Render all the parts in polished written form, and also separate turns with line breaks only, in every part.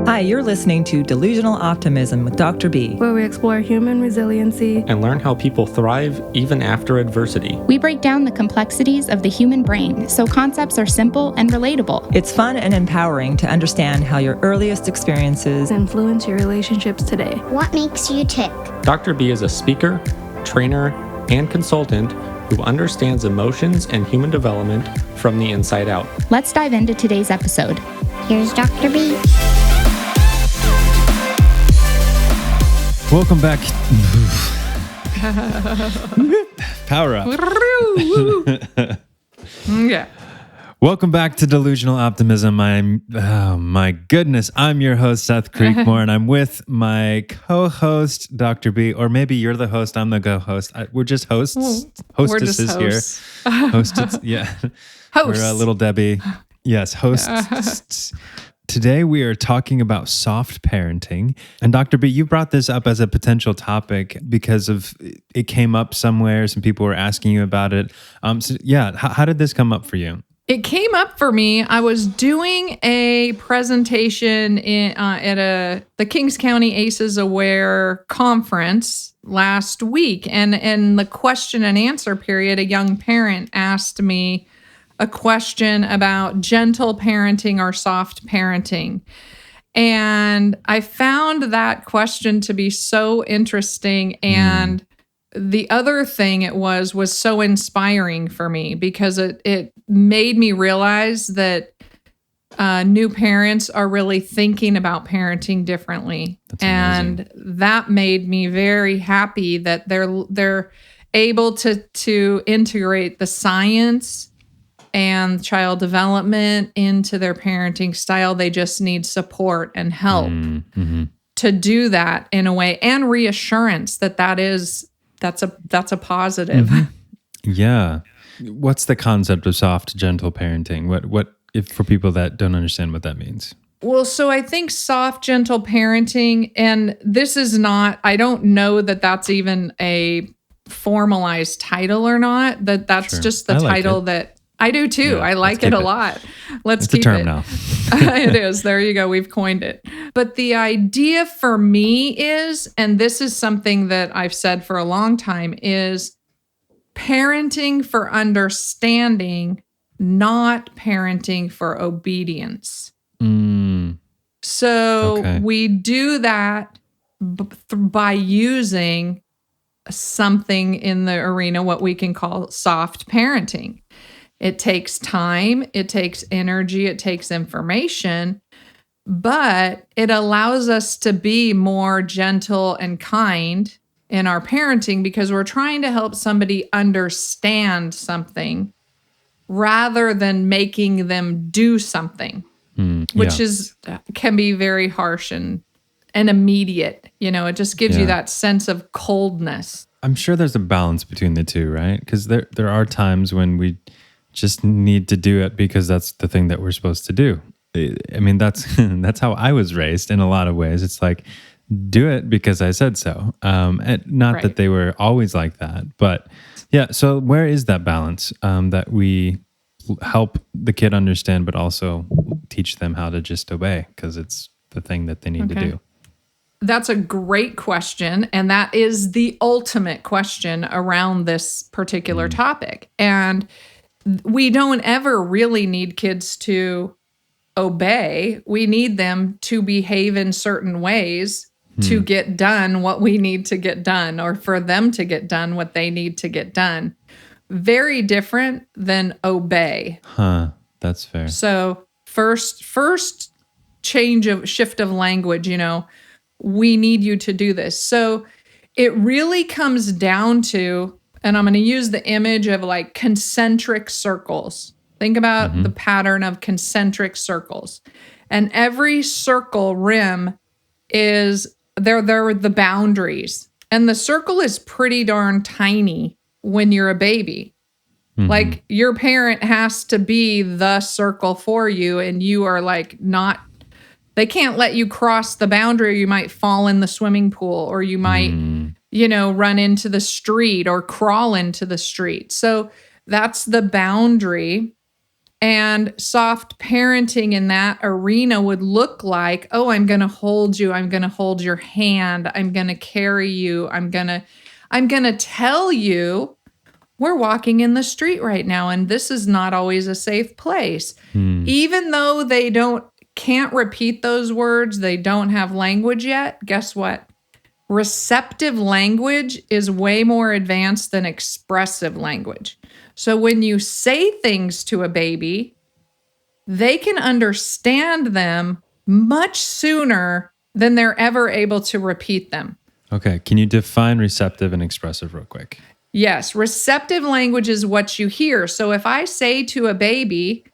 Hi, you're listening to Delusional Optimism with Dr. B,
where we explore human resiliency
and learn how people thrive even after adversity.
We break down the complexities of the human brain so concepts are simple and relatable.
It's fun and empowering to understand how your earliest experiences
influence your relationships today.
What makes you tick?
Dr. B is a speaker, trainer, and consultant who understands emotions and human development from the inside out.
Let's dive into today's episode.
Here's Dr. B.
Welcome back. Power up.
Yeah.
Welcome back to Delusional Optimism. I'm your host, Seth Creekmore, and I'm with my co-host, Dr. B, or maybe you're the host, I'm the co-host. We're just hosts. Hostesses here. Hostess, yeah.
Hosts.
We're Little Debbie. Yes, hosts. Today we are talking about soft parenting. And Dr. B, you brought this up as a potential topic because of it came up somewhere. Some people were asking you about it. How did this come up for you?
It came up for me. I was doing a presentation at the Kings County ACEs Aware conference last week. And in the question and answer period, a young parent asked me a question about gentle parenting or soft parenting. And I found that question to be so interesting. And the other thing it was so inspiring for me because it made me realize that new parents are really thinking about parenting differently. And that made me very happy that they're able to integrate the science and child development into their parenting style. They just need support and help to do that in a way, and reassurance that's a positive.
Yeah. What's the concept of soft, gentle parenting? What if for people that don't understand what that means?
Well, so I think soft, gentle parenting, and this is not, I don't know that that's even a formalized title or not, that's
Sure.
just the title that I do too.
Yeah,
I like it a lot. Let's
It's
keep
a term
it.
now.
It is. There you go. We've coined it. But the idea for me is, and this is something that I've said for a long time, is parenting for understanding, not parenting for obedience. So we do that by using something in the arena, what we can call soft parenting. It takes time, it takes energy, it takes information, but it allows us to be more gentle and kind in our parenting because we're trying to help somebody understand something rather than making them do something, which can be very harsh and immediate. It just gives you that sense of coldness.
I'm sure there's a balance between the two, right? Because there are times when we just need to do it because that's the thing that we're supposed to do. I mean, that's how I was raised in a lot of ways. It's like, do it because I said so. And not that they were always like that, but yeah. So where is that balance that we help the kid understand, but also teach them how to just obey because it's the thing that they need to do?
That's a great question. And that is the ultimate question around this particular topic. And we don't ever really need kids to obey. We need them to behave in certain ways to get done what we need to get done, or for them to get done what they need to get done. Very different than obey.
That's fair.
So first shift of language, we need you to do this. So it really comes down to, and I'm going to use the image of like concentric circles. Think about the pattern of concentric circles. And every circle rim is, they're the boundaries. And the circle is pretty darn tiny when you're a baby. Like your parent has to be the circle for you, and you are like not, they can't let you cross the boundary, or you might fall in the swimming pool, or you might, run into the street or crawl into the street. So that's the boundary. And soft parenting in that arena would look like, oh, I'm going to hold you. I'm going to hold your hand. I'm going to carry you. I'm going to tell you we're walking in the street right now, and this is not always a safe place. Even though they can't repeat those words, they don't have language yet, guess what? Receptive language is way more advanced than expressive language. So when you say things to a baby, they can understand them much sooner than they're ever able to repeat them.
Okay. Can you define receptive and expressive real quick?
Yes, receptive language is what you hear. So if I say to a baby,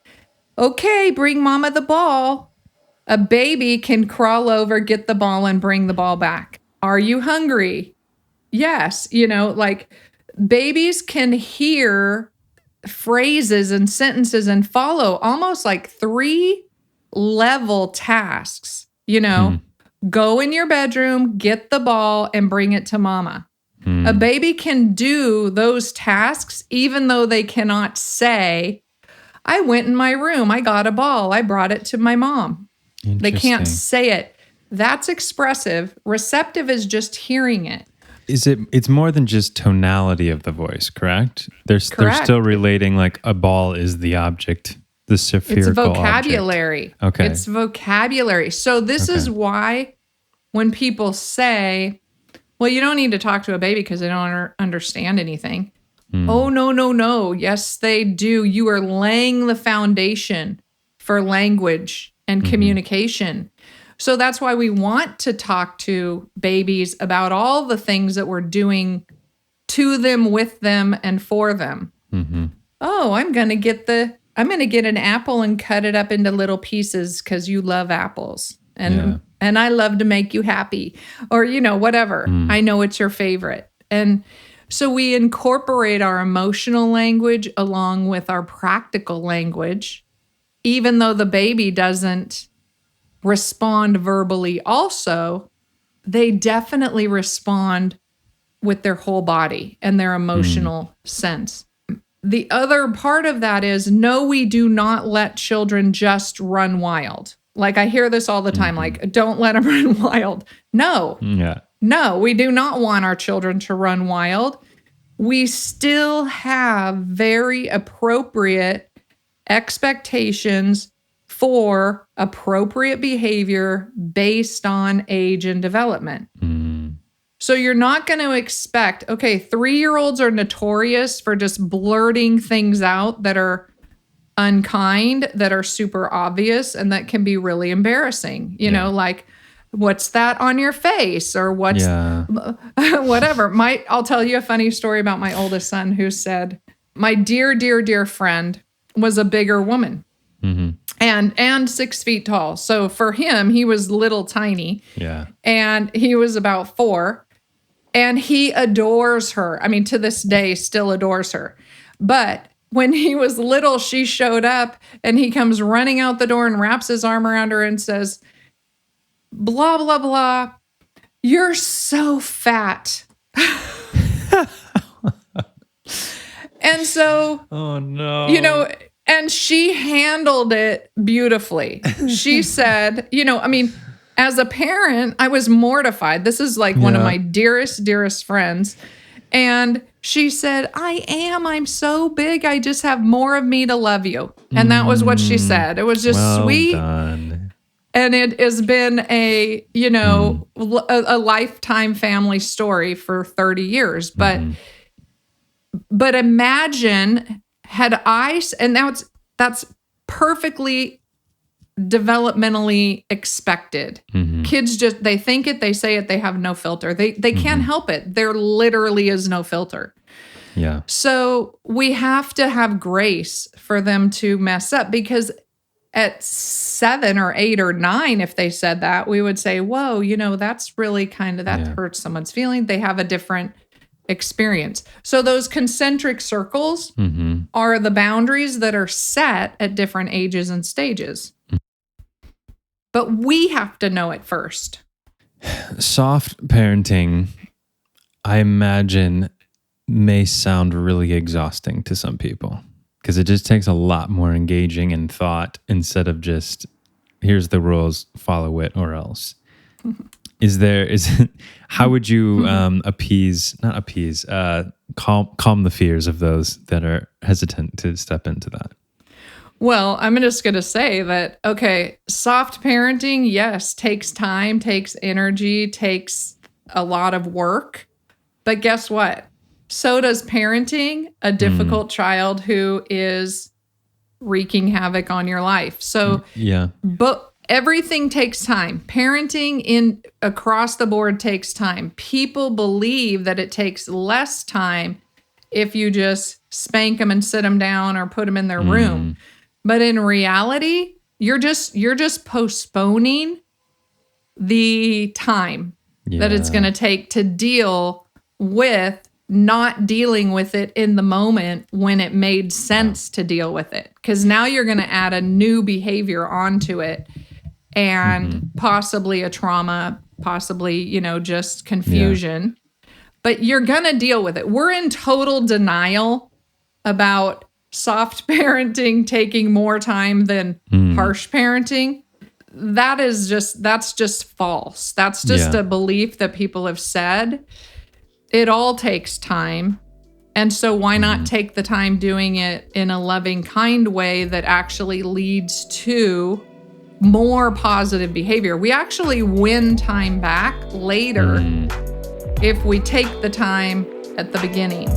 okay, bring mama the ball, a baby can crawl over, get the ball, and bring the ball back. Are you hungry? Yes. Like babies can hear phrases and sentences and follow almost like 3-level tasks. Go in your bedroom, get the ball, and bring it to mama. A baby can do those tasks even though they cannot say, I went in my room, I got a ball, I brought it to my mom. They can't say it. That's expressive. Receptive is just hearing it.
It's more than just tonality of the voice, correct? They're still relating like a ball is the object, the spherical
It's vocabulary.
Object. Okay.
It's vocabulary. So this is why when people say, well, you don't need to talk to a baby because they don't understand anything. Oh, no. Yes, they do. You are laying the foundation for language and communication. So that's why we want to talk to babies about all the things that we're doing to them, with them, and for them. Oh, I'm going to get an apple and cut it up into little pieces because you love apples. And I love to make you happy. Or, whatever. I know it's your favorite. And so we incorporate our emotional language along with our practical language, even though the baby doesn't respond verbally also, they definitely respond with their whole body and their emotional sense. The other part of that is, no, we do not let children just run wild. Like I hear this all the time, like, don't let them run wild. No.
Yeah.
No, we do not want our children to run wild. We still have very appropriate expectations for appropriate behavior based on age and development. So you're not going to expect, 3-year-olds are notorious for just blurting things out that are unkind, that are super obvious, and that can be really embarrassing. Like, what's that on your face? Or what's whatever. I'll tell you a funny story about my oldest son who said, my dear, dear, dear friend was a bigger woman. And 6 feet tall. So for him, he was little tiny.
Yeah.
And he was about 4. And he adores her. I mean, to this day, still adores her. But when he was little, she showed up and he comes running out the door and wraps his arm around her and says, blah, blah, blah. You're so fat. And so,
oh no.
And she handled it beautifully. She said, as a parent, I was mortified. This is like one of my dearest, dearest friends. And she said, I'm so big. I just have more of me to love you. And that was what she said. It was just sweet.
Done.
And it has been a lifetime family story for 30 years. But imagine had and that's perfectly developmentally expected. Kids they think it, they say it, they have no filter. They can't help it. There literally is no filter.
Yeah. So
we have to have grace for them to mess up, because at 7 or 8 or 9, if they said that, we would say, whoa, that's really that hurts someone's feeling. They have a different experience. So those concentric circles are the boundaries that are set at different ages and stages. But we have to know it first.
Soft parenting, I imagine, may sound really exhausting to some people. because it just takes a lot more engaging and thought instead of just, here's the rules, follow it or else. How would you calm the fears of those that are hesitant to step into that?
Well, I'm just going to say that, okay, soft parenting, yes, takes time, takes energy, takes a lot of work. But guess what? So does parenting a difficult child who is wreaking havoc on your life. So,
yeah.
But everything takes time. Parenting across the board takes time. People believe that it takes less time if you just spank them and sit them down or put them in their room. But in reality, you're just postponing the time that it's going to take to deal with not dealing with it in the moment when it made sense to deal with it. Because now you're going to add a new behavior onto it and possibly a trauma, possibly, just confusion. But you're going to deal with it. We're in total denial about soft parenting taking more time than harsh parenting. That's just false. That's just a belief that people have said. It all takes time. And so why not take the time doing it in a loving, kind way that actually leads to more positive behavior? We actually win time back later if we take the time at the beginning.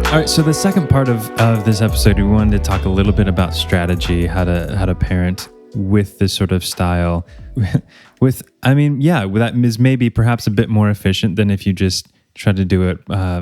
All right, so the second part of this episode, we wanted to talk a little bit about strategy, how to parent with this sort of style. That is maybe perhaps a bit more efficient than if you just try to do it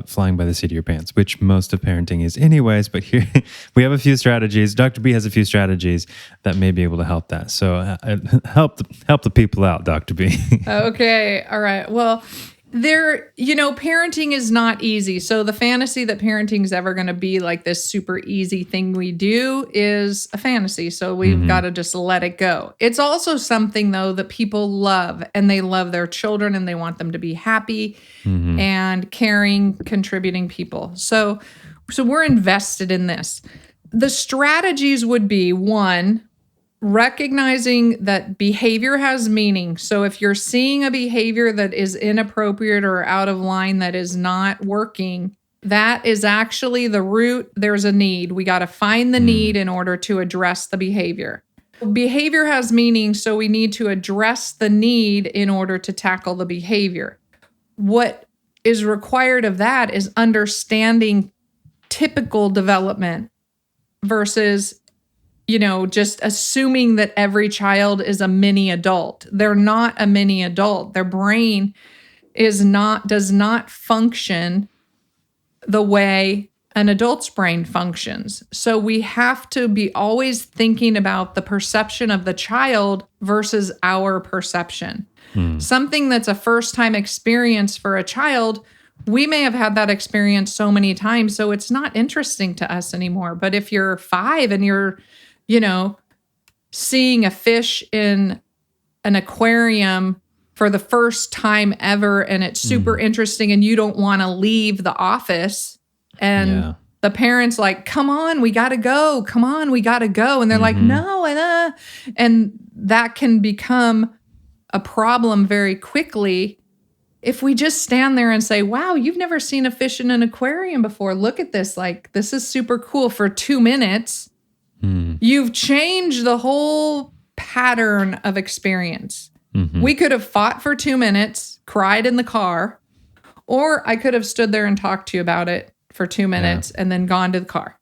flying by the seat of your pants, which most of parenting is anyways. But here we have a few strategies. Dr. B has a few strategies that may be able to help that. So help the people out, Dr. B.
Okay, all right. Well, parenting is not easy. So the fantasy that parenting is ever going to be like this super easy thing we do is a fantasy. So we've got to just let it go. It's also something, though, that people love, and they love their children and they want them to be happy and caring, contributing people. So we're invested in this. The strategies would be, one, recognizing that behavior has meaning. So if you're seeing a behavior that is inappropriate or out of line, that is not working, that is actually the root. There's a need. We got to find the need in order to address the behavior. Behavior has meaning, so we need to address the need in order to tackle the behavior. What is required of that is understanding typical development versus just assuming that every child is a mini adult. They're not a mini adult. Their brain does not function the way an adult's brain functions. So we have to be always thinking about the perception of the child versus our perception. Something that's a first-time experience for a child, we may have had that experience so many times, so it's not interesting to us anymore. But if you're 5 and you're seeing a fish in an aquarium for the first time ever, and it's super interesting, and you don't want to leave the office, and the parents like, come on, we got to go. Come on, we got to go. And they're like, no, and that can become a problem very quickly if we just stand there and say, wow, you've never seen a fish in an aquarium before. Look at this. Like, this is super cool for 2 minutes. You've changed the whole pattern of experience. We could have fought for 2 minutes, cried in the car, or I could have stood there and talked to you about it for 2 minutes and then gone to the car.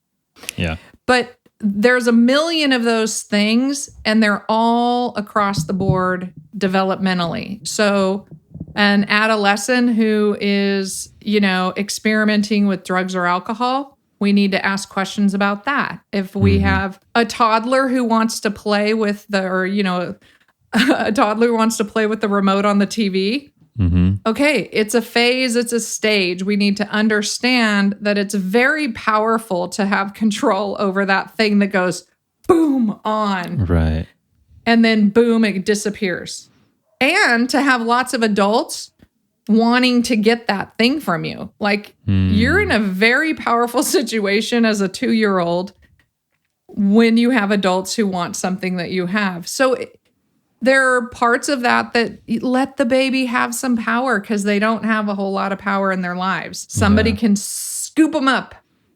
Yeah.
But there's a million of those things, and they're all across the board developmentally. So an adolescent who is, experimenting with drugs or alcohol, we need to ask questions about that. If we have a toddler who wants to play with a toddler who wants to play with the remote on the TV, okay, it's a phase, it's a stage. We need to understand that it's very powerful to have control over that thing that goes boom on.
Right.
And then boom, it disappears. and to have lots of adults wanting to get that thing from you. Like you're in a very powerful situation as a 2-year-old when you have adults who want something that you have. So there are parts of that let the baby have some power because they don't have a whole lot of power in their lives. Somebody can scoop them up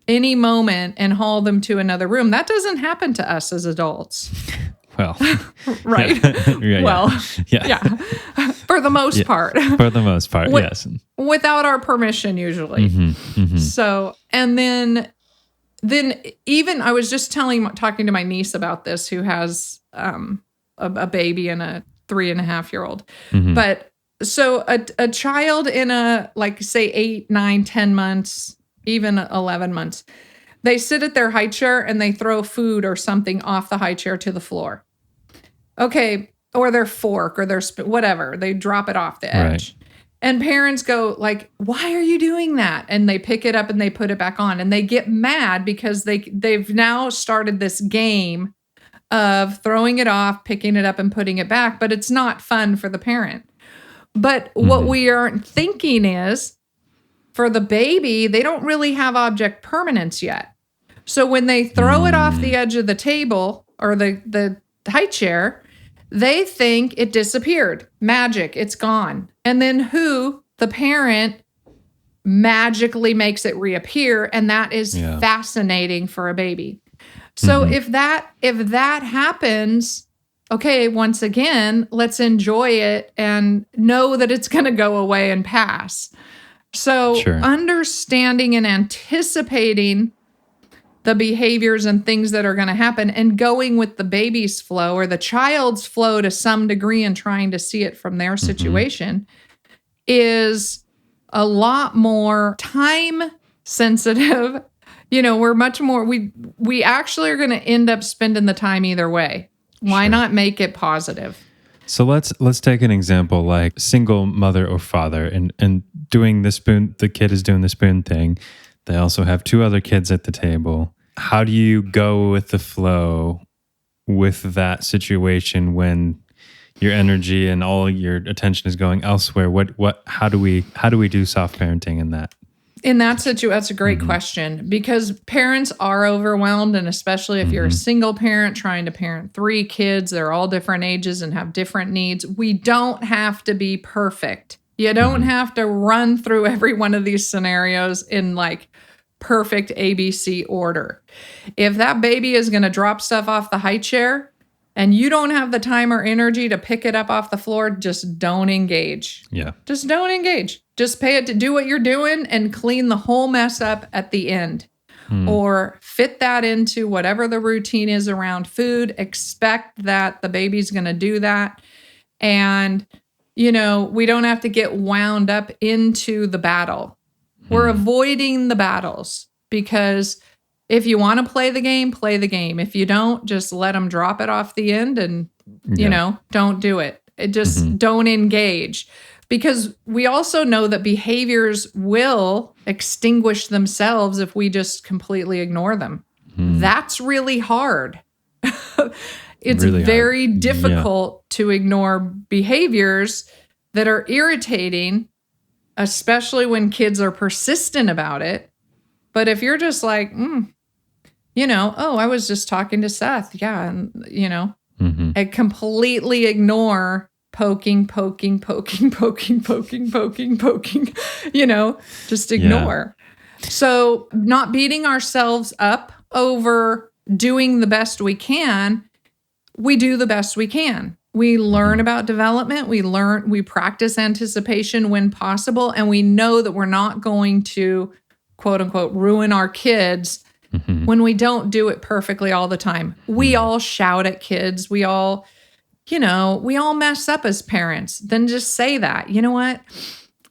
any moment and haul them to another room. That doesn't happen to us as adults.
Well,
right.
Yeah.
For the most part.
For the most part, yes.
Without our permission, usually. So, and then even I was just talking to my niece about this, who has a baby and a 3.5-year-old. But so a child in say 8, 9, 10 months, even 11 months, they sit at their high chair and they throw food or something off the high chair to the floor. Okay. Or their fork or their whatever. They drop it off the edge. Right. And parents go like, why are you doing that? And they pick it up and they put it back on. And they get mad because they've now started this game of throwing it off, picking it up and putting it back. But it's not fun for the parent. But what we aren't thinking is, for the baby, they don't really have object permanence yet. So when they throw it off the edge of the table or the high chair, they think it disappeared. Magic, it's gone. And then the parent, magically makes it reappear, and that is fascinating for a baby. So if that happens, okay, once again, let's enjoy it and know that it's going to go away and pass. So understanding and anticipating the behaviors and things that are going to happen and going with the baby's flow or the child's flow to some degree and trying to see it from their situation is a lot more time sensitive. We're much more, we actually are going to end up spending the time either way. Why not make it positive?
So let's take an example like single mother or father and doing the kid is doing the spoon thing. They also have 2 other kids at the table. How do you go with the flow with that situation when your energy and all your attention is going elsewhere? How do we do soft parenting in that?
In that situation, that's a great question, because parents are overwhelmed, and especially if you're a single parent trying to parent 3 kids, they're all different ages and have different needs. We don't have to be perfect. You don't have to run through every one of these scenarios in like perfect ABC order. If that baby is going to drop stuff off the high chair and you don't have the time or energy to pick it up off the floor, just don't engage.
Yeah.
Just don't engage. Just pay it to do what you're doing and clean the whole mess up at the end. Or fit that into whatever the routine is around food. Expect that the baby's going to do that. And, we don't have to get wound up into the battle. We're avoiding the battles because if you want to play the game, play the game. If you don't, just let them drop it off the end and, don't do it. Don't engage. Because we also know that behaviors will extinguish themselves if we just completely ignore them. That's really hard. It's really very difficult to ignore behaviors that are irritating, especially when kids are persistent about it. But if you're just like, I was just talking to Seth. Yeah. And, and completely ignore poking, just ignore. Yeah. So not beating ourselves up over doing the best we can. We do the best we can. We learn about development. We practice anticipation when possible. And we know that we're not going to, quote unquote, ruin our kids when we don't do it perfectly all the time. We all shout at kids. We all mess up as parents. Then just say that, you know what?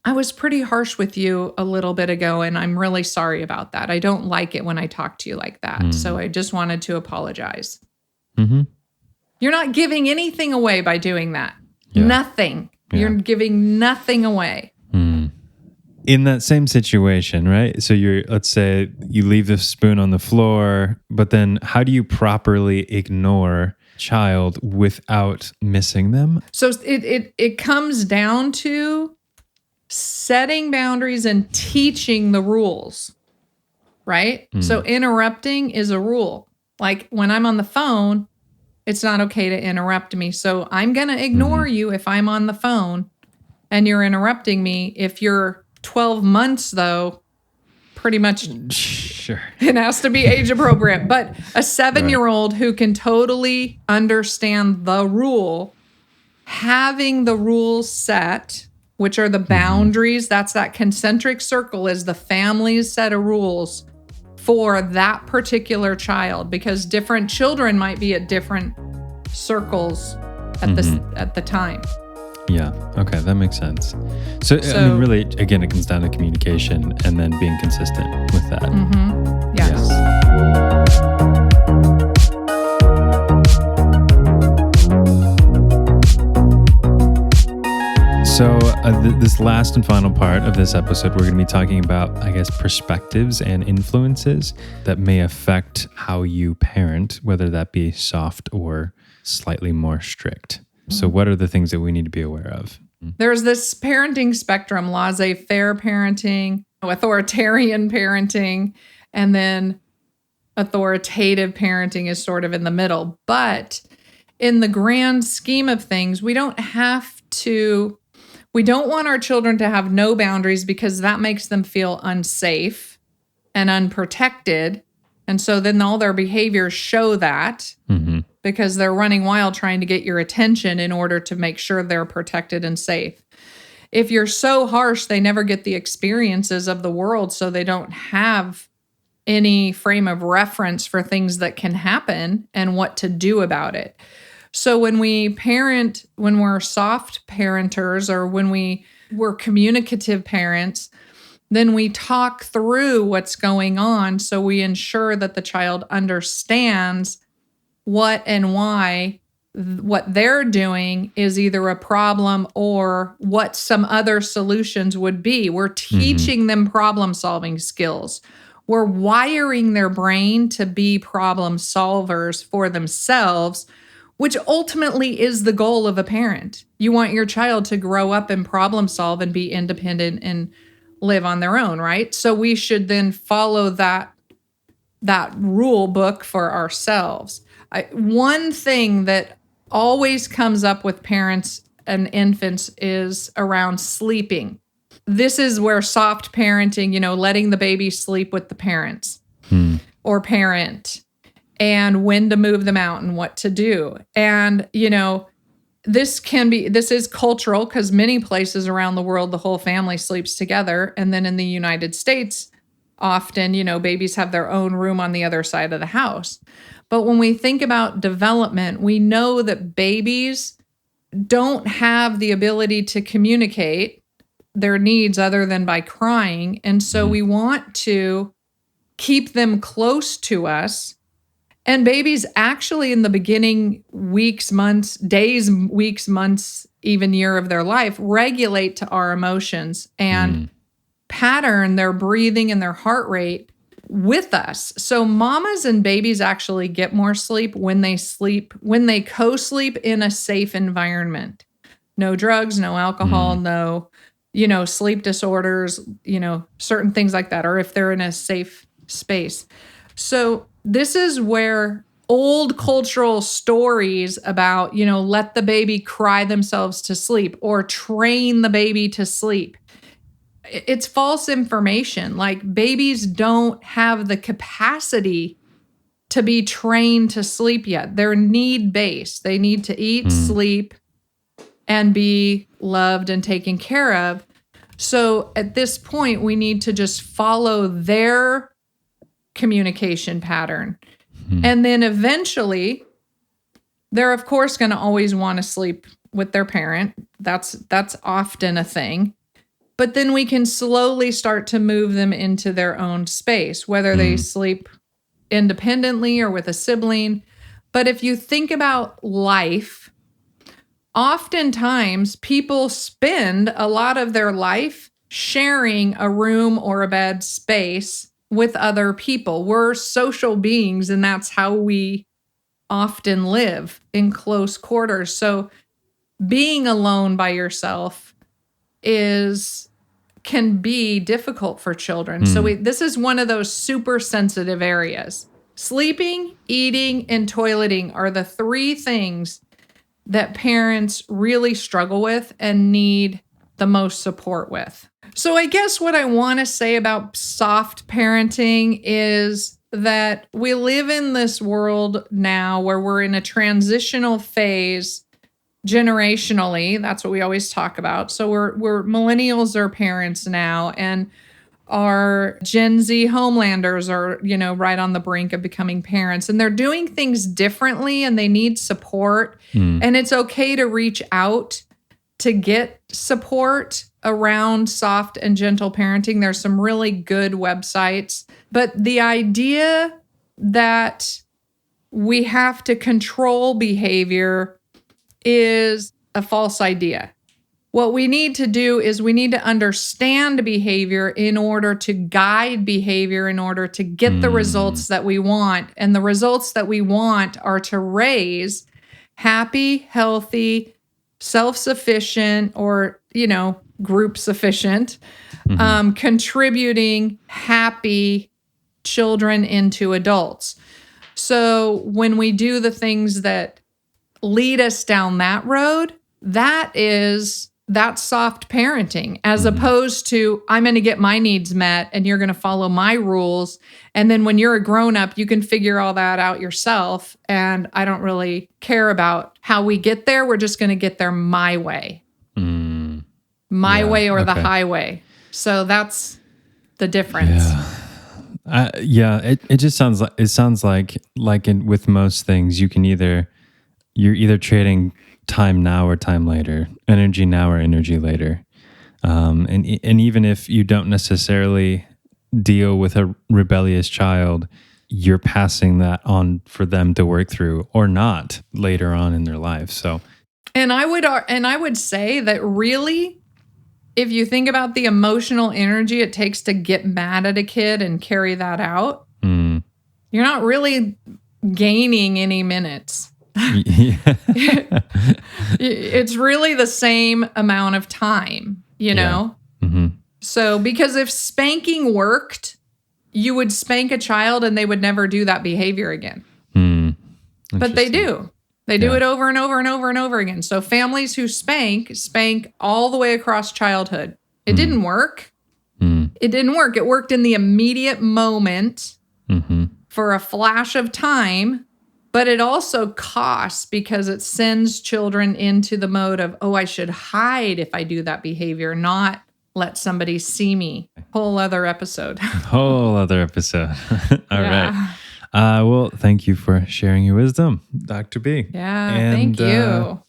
I was pretty harsh with you a little bit ago, and I'm really sorry about that. I don't like it when I talk to you like that. So I just wanted to apologize. You're not giving anything away by doing that. Yeah. Nothing. Yeah. You're giving nothing away.
in that same situation, right? So let's say you leave the spoon on the floor, but then how do you properly ignore child without missing them?
So it comes down to setting boundaries and teaching the rules, right? So interrupting is a rule. Like when I'm on the phone, it's not okay to interrupt me. So I'm going to ignore you if I'm on the phone and you're interrupting me. If you're 12 months, though, pretty much
Sure.
it has to be age appropriate. But a 7-year-old who can totally understand the rule, having the rules set, which are the boundaries, that's that concentric circle, is the family's set of rules for that particular child, because different children might be at different circles at the time.
Yeah. Okay. That makes sense. So I mean, really, again, it comes down to communication and then being consistent with that.
Yes.
So this last and final part of this episode, we're going to be talking about, I guess, perspectives and influences that may affect how you parent, whether that be soft or slightly more strict. So what are the things that we need to be aware of?
There's this parenting spectrum: laissez-faire parenting, authoritarian parenting, and then authoritative parenting is sort of in the middle. But in the grand scheme of things, we don't want our children to have no boundaries, because that makes them feel unsafe and unprotected. And so then all their behaviors show that, because they're running wild trying to get your attention in order to make sure they're protected and safe. If you're so harsh, they never get the experiences of the world, so they don't have any frame of reference for things that can happen and what to do about it. So when we parent, when we're soft parenters, or when we're communicative parents, then we talk through what's going on, so we ensure that the child understands what and why what they're doing is either a problem or what some other solutions would be. We're teaching them problem-solving skills. We're wiring their brain to be problem solvers for themselves, which ultimately is the goal of a parent. You want your child to grow up and problem solve and be independent and live on their own, right? So we should then follow that rule book for ourselves. One thing that always comes up with parents and infants is around sleeping. This is where soft parenting, letting the baby sleep with the parents or parent, and when to move them out and what to do. And, this is cultural, because many places around the world, the whole family sleeps together. And then in the United States, often, babies have their own room on the other side of the house. But when we think about development, we know that babies don't have the ability to communicate their needs other than by crying. And so we want to keep them close to us. And babies actually, in the beginning weeks, months, days, weeks, months, even year of their life, regulate to our emotions and pattern their breathing and their heart rate with us. So mamas and babies actually get more sleep when they co-sleep in a safe environment. No drugs, no alcohol, no, sleep disorders, certain things like that, or if they're in a safe space. So this is where old cultural stories about, let the baby cry themselves to sleep or train the baby to sleep. It's false information. Like, babies don't have the capacity to be trained to sleep yet. They're need-based. They need to eat, sleep, and be loved and taken care of. So at this point, we need to just follow their communication pattern. And then eventually, they're of course going to always want to sleep with their parent. That's often a thing. But then we can slowly start to move them into their own space, whether they sleep independently or with a sibling. But if you think about life, oftentimes people spend a lot of their life sharing a room or a bed space with other people. We're social beings, and that's how we often live, in close quarters. So being alone by yourself can be difficult for children. So this is one of those super sensitive areas. Sleeping, eating, and toileting are the 3 things that parents really struggle with and need the most support with. So I guess what I want to say about soft parenting is that we live in this world now where we're in a transitional phase generationally. That's what we always talk about. So we're millennials are parents now, and our Gen Z homelanders are, right on the brink of becoming parents, and they're doing things differently and they need support. And it's okay to reach out to get support around soft and gentle parenting. There's some really good websites, but the idea that we have to control behavior is a false idea. What we need to do is we need to understand behavior in order to guide behavior, in order to get the results that we want. And the results that we want are to raise happy, healthy, self-sufficient, or, group sufficient, contributing happy children into adults. So when we do the things that lead us down that road, that's soft parenting, as opposed to, I'm going to get my needs met and you're going to follow my rules. And then when you're a grown-up, you can figure all that out yourself. And I don't really care about how we get there. We're just going to get there my way. My way or the highway. So that's the difference.
It just sounds like with most things, you're either trading time now or time later, energy now or energy later. And even if you don't necessarily deal with a rebellious child, you're passing that on for them to work through or not later on in their life. So,
and I would say that really, if you think about the emotional energy it takes to get mad at a kid and carry that out, you're not really gaining any minutes. It's really the same amount of time, So, because if spanking worked, you would spank a child and they would never do that behavior again. But they do. They do it over and over and over and over again. So families who spank all the way across childhood. It didn't work. It didn't work. It worked in the immediate moment for a flash of time. But it also costs because it sends children into the mode of, I should hide if I do that behavior, not let somebody see me. Whole other episode.
All right. Well, thank you for sharing your wisdom, Dr. B.
Yeah, thank you.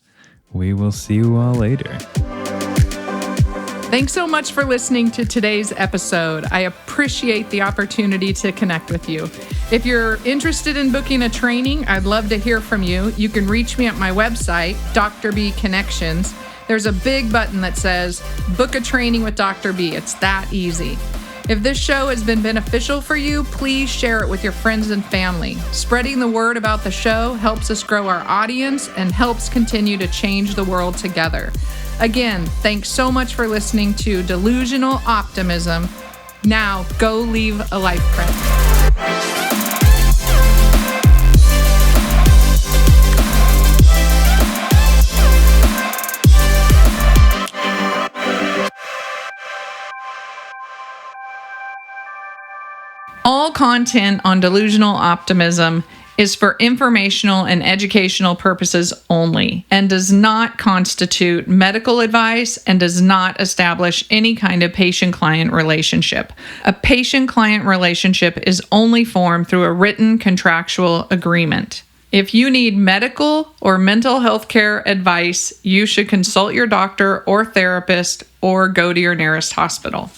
We will see you all later.
Thanks so much for listening to today's episode. I appreciate the opportunity to connect with you. If you're interested in booking a training, I'd love to hear from you. You can reach me at my website, Dr. B Connections. There's a big button that says, book a training with Dr. B. It's that easy. If this show has been beneficial for you, please share it with your friends and family. Spreading the word about the show helps us grow our audience and helps continue to change the world together. Again, thanks so much for listening to Delusional Optimism. Now, go leave a life print. All content on Delusional Optimism is for informational and educational purposes only and does not constitute medical advice and does not establish any kind of patient-client relationship. A patient-client relationship is only formed through a written contractual agreement. If you need medical or mental health care advice, you should consult your doctor or therapist or go to your nearest hospital.